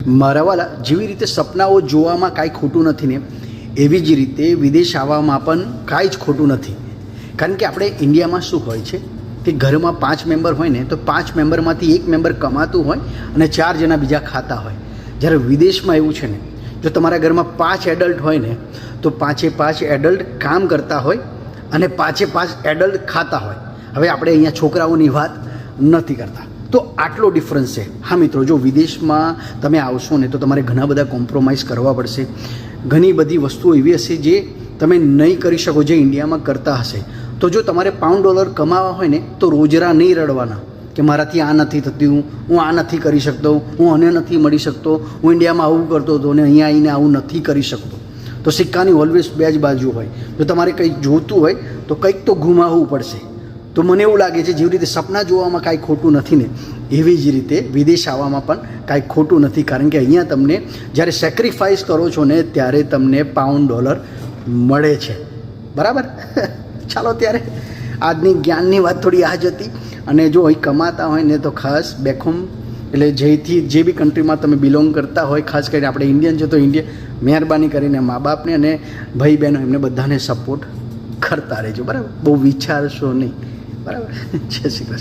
મારા વાલા, જેવી રીતે સપનાઓ જોવામાં કાંઈ ખોટું નથી ને, એવી જ રીતે વિદેશ આવવામાં પણ કાંઈ જ ખોટું નથી. કારણ કે આપણે ઇન્ડિયામાં શું હોય છે કે ઘરમાં 5 મેમ્બર હોય ને, તો 5 મેમ્બરમાંથી 1 મેમ્બર કમાતું હોય અને 4 જણા બીજા ખાતા હોય. જ્યારે વિદેશમાં એવું છે ને, જો તમારા ઘરમાં 5 એડલ્ટ હોય ને, તો 5 એડલ્ટ કામ કરતા હોય અને 5 એડલ્ટ ખાતા હોય. હવે આપણે અહીંયા છોકરાઓની વાત નથી કરતા. તો આટલો ડિફરન્સ છે. હા મિત્રો, જો વિદેશમાં તમે આવશો ને, તો તમારે ઘણા બધા કોમ્પ્રોમાઇઝ કરવા પડશે. ઘણી બધી વસ્તુઓ એવી હશે જે તમે નહીં કરી શકો, જે ઇન્ડિયામાં કરતા હશે. તો જો તમારે $5 કમાવા હોય ને, તો રોજરા નહીં રડવાના કે મારાથી આ નથી થતું, હું આ નથી કરી શકતો, હું આને નથી મળી શકતો, હું ઇન્ડિયામાં આવું કરતો હતો અને અહીંયા આવીને આવું નથી કરી શકતો. તો સિક્કાની ઓલવેઝ 2 જ બાજુ હોય. જો તમારે કંઈક જોતું હોય તો કંઈક તો ગુમાવવું પડશે. તો મને એવું લાગે છે, જેવી રીતે સપના જોવામાં કાંઈ ખોટું નથી ને, એવી જ રીતે વિદેશ આવવામાં પણ કાંઈ ખોટું નથી. કારણ કે અહીંયા તમને જ્યારે સેક્રિફાઈસ કરો છો ને, ત્યારે તમને $5 મળે છે. બરાબર? ચાલો ત્યારે આજની જ્ઞાનની વાત થોડી આ જ હતી. અને જો અહીં કમાતા હોય ને, તો ખાસ બેકહોમ, એટલે જે બી કન્ટ્રીમાં તમે બિલોંગ કરતા હોય, ખાસ કરીને આપણે ઇન્ડિયન છે તો મહેરબાની કરીને મા બાપને અને ભાઈ બહેનો એમને બધાને સપોર્ટ કરતા રહેજો. બરાબર? બહુ વિચારશો નહીં. બરાબર? જય શ્રી કૃષ્ણ.